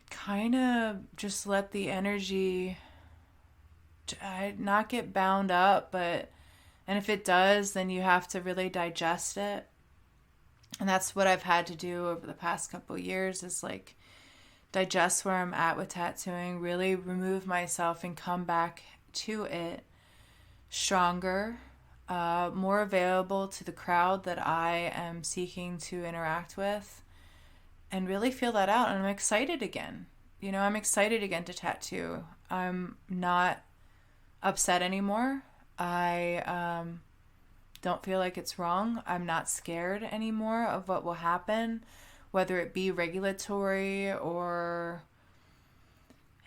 kind of just let the energy not get bound up, and if it does, then you have to really digest it. And that's what I've had to do over the past couple of years, is like digest where I'm at with tattooing, really remove myself and come back to it stronger, more available to the crowd that I am seeking to interact with, and really feel that out. And I'm excited again. I'm excited again to tattoo. I'm not upset anymore. I don't feel like it's wrong. I'm not scared anymore of what will happen, whether it be regulatory or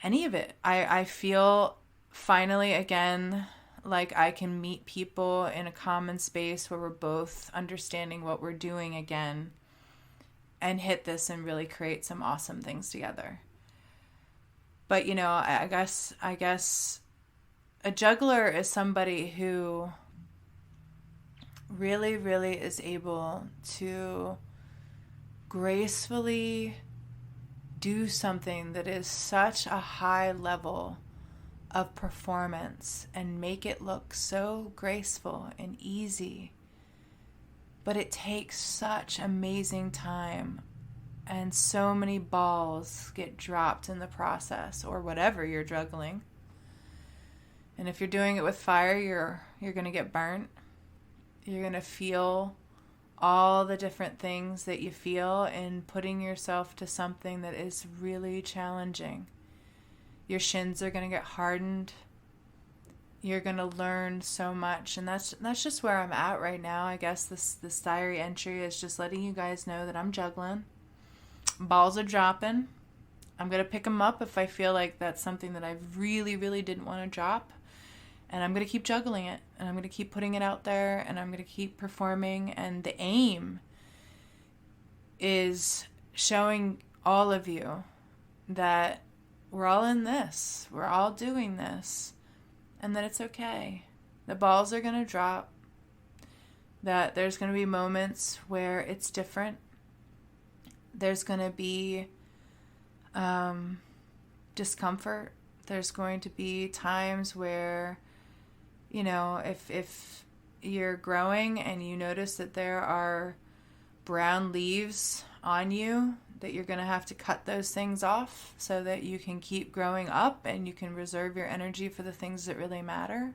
any of it. I feel finally again like I can meet people in a common space where we're both understanding what we're doing again, and hit this and really create some awesome things together. But I guess a juggler is somebody who really, really is able to gracefully do something that is such a high level of performance and make it look so graceful and easy. But it takes such amazing time, and so many balls get dropped in the process, or whatever you're juggling. And if you're doing it with fire, you're going to get burnt. You're going to feel all the different things that you feel in putting yourself to something that is really challenging. Your shins are going to get hardened. You're going to learn so much. And that's just where I'm at right now. I guess this diary entry is just letting you guys know that I'm juggling. Balls are dropping. I'm going to pick them up if I feel like that's something that I really, really didn't want to drop. And I'm going to keep juggling it. And I'm going to keep putting it out there. And I'm going to keep performing. And the aim is showing all of you that we're all in this. We're all doing this. And that it's okay. The balls are going to drop. That there's going to be moments where it's different. There's going to be discomfort. There's going to be times where, you know, if you're growing and you notice that there are brown leaves on you, that you're going to have to cut those things off so that you can keep growing up and you can reserve your energy for the things that really matter.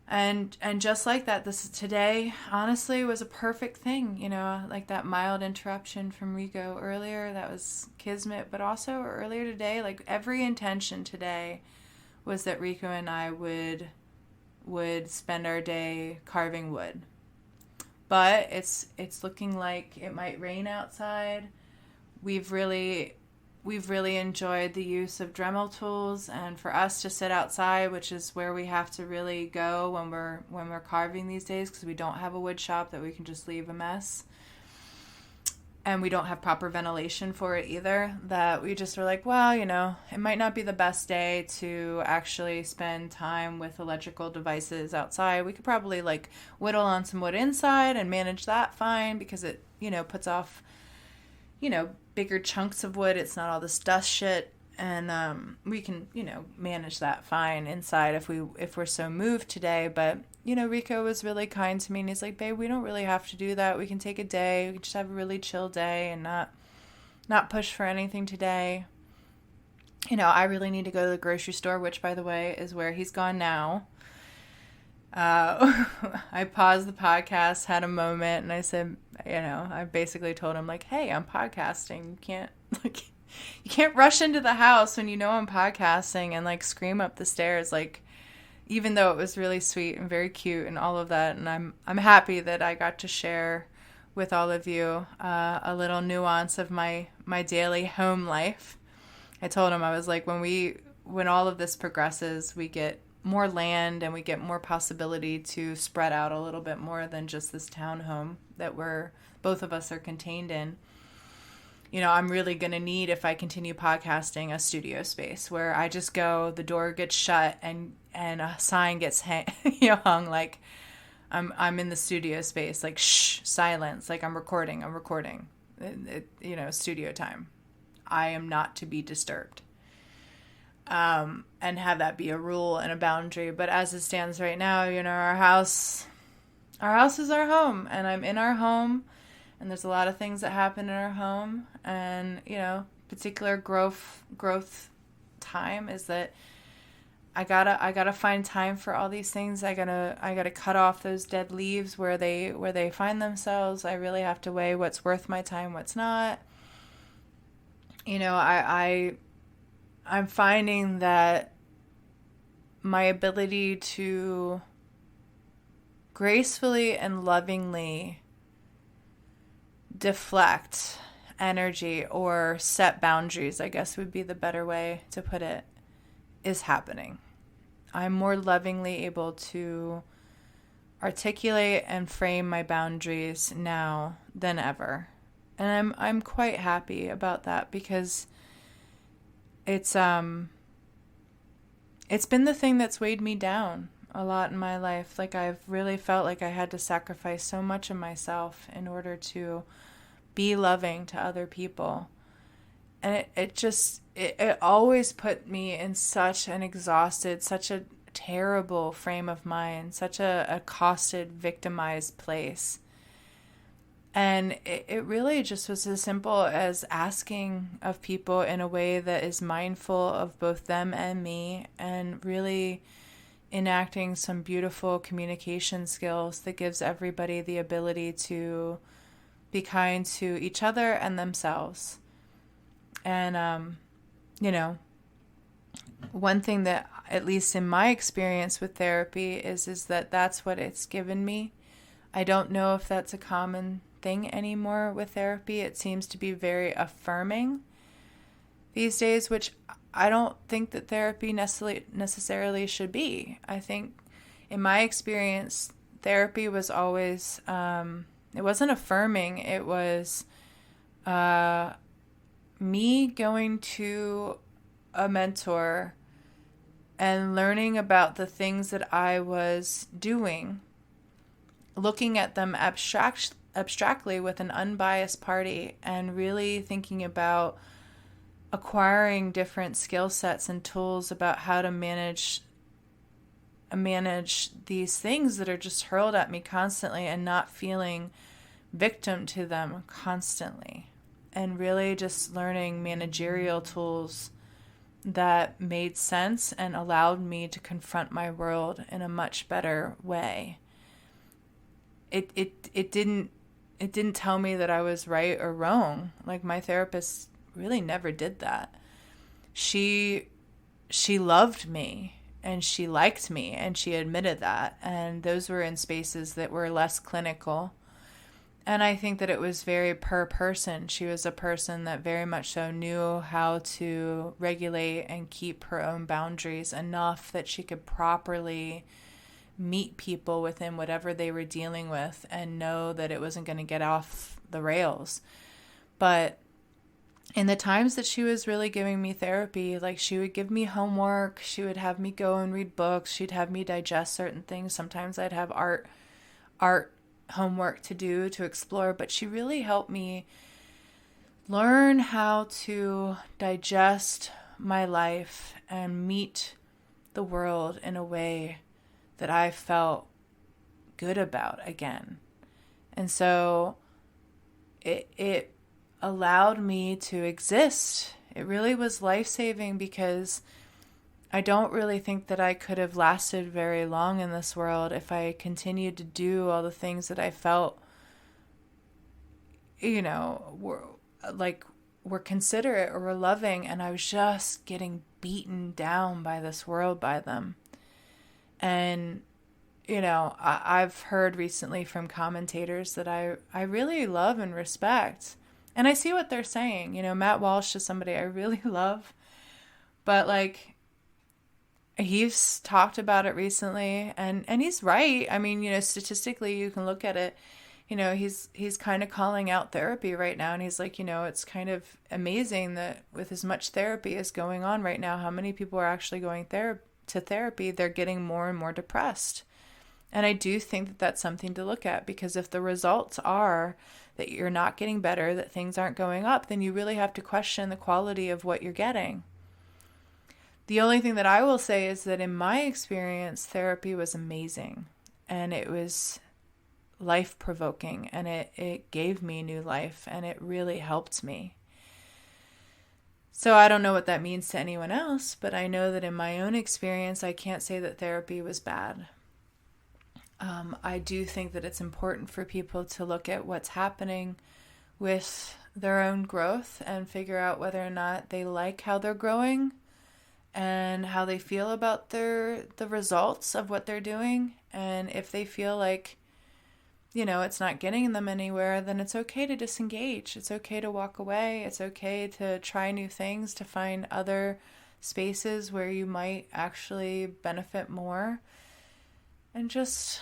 And just like that, today honestly was a perfect thing, you know, like that mild interruption from Rico earlier, that was kismet, but also earlier today, like every intention today was that Rico and I would spend our day carving wood. But it's looking like it might rain outside. We've really enjoyed the use of Dremel tools, and for us to sit outside, which is where we have to really go when we're carving these days, because we don't have a wood shop that we can just leave a mess, and we don't have proper ventilation for it either, that we just were like, well, you know, it might not be the best day to actually spend time with electrical devices outside. We could probably like whittle on some wood inside and manage that fine, because it, you know, puts off, you know, bigger chunks of wood. It's not all this dust shit, and we can, you know, manage that fine inside if we're so moved today. But, you know, Rico was really kind to me, and he's like, babe, we don't really have to do that. We can take a day. We can just have a really chill day and not push for anything today. You know, I really need to go to the grocery store, which, by the way, is where he's gone now. I paused the podcast, had a moment, and I said, you know, I basically told him, like, hey, I'm podcasting. You can't rush into the house when you know I'm podcasting and like scream up the stairs, like, even though it was really sweet and very cute and all of that. And I'm happy that I got to share with all of you a little nuance of my daily home life. I told him, I was like, when all of this progresses, we get more land and we get more possibility to spread out a little bit more than just this townhome that both of us are contained in. You know, I'm really going to need, if I continue podcasting, a studio space where I just go, the door gets shut and a sign gets hung like I'm in the studio space, like shh, silence, like I'm recording, you know, studio time. I am not to be disturbed. And have that be a rule and a boundary. But as it stands right now, you know, our house is our home, and I'm in our home, and there's a lot of things that happen in our home, and, you know, particular growth time is that I gotta find time for all these things. I gotta cut off those dead leaves where they find themselves. I really have to weigh what's worth my time, what's not. You know, I'm finding that my ability to gracefully and lovingly deflect energy or set boundaries, I guess would be the better way to put it, is happening. I'm more lovingly able to articulate and frame my boundaries now than ever. And I'm quite happy about that, because it's it's been the thing that's weighed me down a lot in my life. Like, I've really felt like I had to sacrifice so much of myself in order to be loving to other people. And it always put me in such an exhausted, such a terrible frame of mind, such a accosted, victimized place. And it really just was as simple as asking of people in a way that is mindful of both them and me, and really enacting some beautiful communication skills that gives everybody the ability to be kind to each other and themselves. And, one thing that, at least in my experience with therapy, is that that's what it's given me. I don't know if that's a common thing anymore with therapy. It seems to be very affirming these days, which I don't think that therapy necessarily should be. I think, in my experience, therapy was always, it wasn't affirming. It was me going to a mentor and learning about the things that I was doing, looking at them abstractly with an unbiased party, and really thinking about acquiring different skill sets and tools about how to manage these things that are just hurled at me constantly, and not feeling victim to them constantly. And really just learning managerial tools that made sense and allowed me to confront my world in a much better way. It didn't tell me that I was right or wrong. Like, my therapist really never did that. She loved me, and she liked me, and she admitted that. And those were in spaces that were less clinical. And I think that it was very per person. She was a person that very much so knew how to regulate and keep her own boundaries enough that she could properly meet people within whatever they were dealing with and know that it wasn't going to get off the rails. But in the times that she was really giving me therapy, like, she would give me homework, she would have me go and read books, she'd have me digest certain things. Sometimes I'd have art homework to do, to explore, but she really helped me learn how to digest my life and meet the world in a way that I felt good about again. And so it allowed me to exist. It really was life-saving, because I don't really think that I could have lasted very long in this world if I continued to do all the things that I felt, were considerate or were loving, and I was just getting beaten down by this world by them. And, I've heard recently from commentators that I really love and respect. And I see what they're saying. Matt Walsh is somebody I really love. But, he's talked about it recently, and he's right. I mean, statistically, you can look at it. He's kind of calling out therapy right now, and he's like, it's kind of amazing that with as much therapy as going on right now, how many people are actually going to therapy, they're getting more and more depressed. And I do think that that's something to look at, because if the results are that you're not getting better, that things aren't going up, then you really have to question the quality of what you're getting. The only thing that I will say is that in my experience, therapy was amazing, and it was life-provoking, and it gave me new life, and it really helped me. So I don't know what that means to anyone else, but I know that in my own experience, I can't say that therapy was bad. I do think that it's important for people to look at what's happening with their own growth and figure out whether or not they like how they're growing and how they feel about the results of what they're doing. And if they feel like, it's not getting them anywhere, then it's okay to disengage. It's okay to walk away. It's okay to try new things, to find other spaces where you might actually benefit more, and just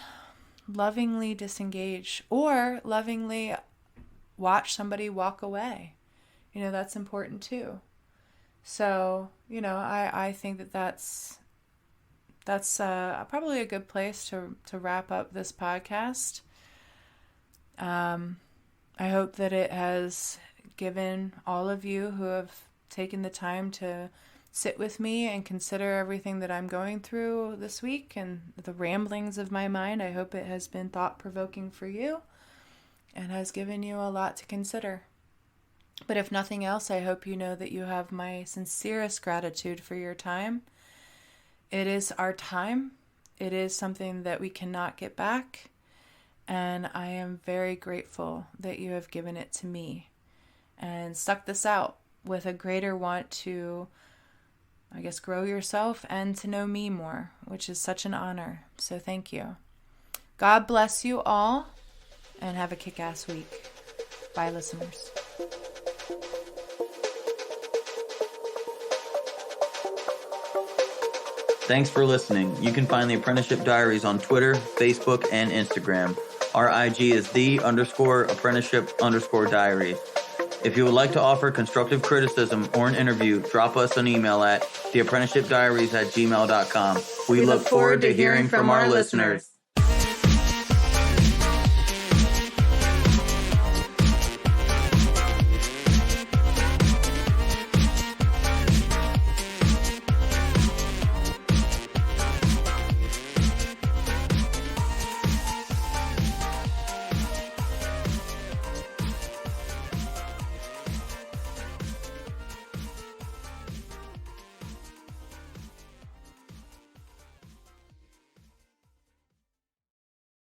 lovingly disengage, or lovingly watch somebody walk away. That's important too. So, I think that that's that's probably a good place to wrap up this podcast. I hope that it has given all of you who have taken the time to sit with me and consider everything that I'm going through this week and the ramblings of my mind. I hope it has been thought-provoking for you and has given you a lot to consider. But if nothing else, I hope you know that you have my sincerest gratitude for your time. It is our time. It is something that we cannot get back. And I am very grateful that you have given it to me and stuck this out with a greater want to, I guess, grow yourself and to know me more, which is such an honor. So thank you. God bless you all and have a kick-ass week. Bye, listeners. Thanks for listening. You can find the Apprenticeship Diaries on Twitter, Facebook, and Instagram. Our IG is _apprenticeship_diaries. If you would like to offer constructive criticism or an interview, drop us an email at theapprenticeshipdiaries@gmail.com. We look forward to hearing from our listeners.